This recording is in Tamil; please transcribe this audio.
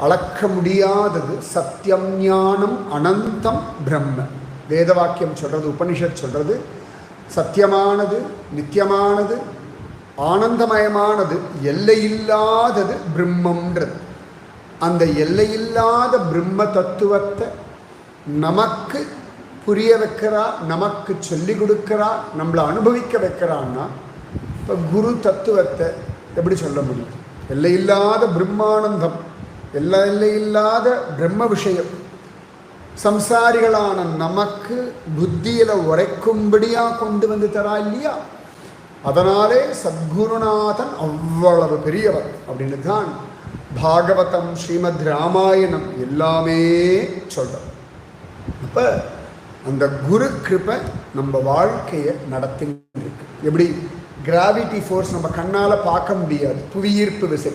அளக்க முடியாதது, சத்தியம் ஞானம் அனந்தம் பிரம்ம. வேத வாக்கியம் சொல்றது, உபனிஷத் சொல்றது, சத்தியமானது, நித்தியமானது, ஆனந்தமயமானது, எல்லையில்லாதது பிரம்மன்றது. அந்த எல்லையில்லாத பிரம்ம தத்துவத்தை நமக்கு புரிய வைக்கிறா, நமக்கு சொல்லி கொடுக்கிறா, நம்மளை அனுபவிக்க வைக்கிறான்னா இப்போ குரு தத்துவத்தை எப்படி சொல்ல முடியும்? எல்லையில்லாத பிரம்மானந்தம், எல்லையில்லாத பிரம்ம விஷயம் சம்சாரிகளான நமக்கு புத்தியில உரைக்கும்படியாக கொண்டு வந்து தரா இல்லையா? அதனாலே சத்குருநாதன் அவ்வளவு பெரியவர் அப்படின்னு தான் பாகவதம், ஸ்ரீமத் ராமாயணம் எல்லாமே சொல்கிறோம். அப்போ அந்த குரு கிருபை நம்ம வாழ்க்கையை நடத்தின்னு இருக்கு. எப்படி கிராவிட்டி ஃபோர்ஸ் நம்ம கண்ணால் பார்க்க முடியாது, புவியீர்ப்பு விசை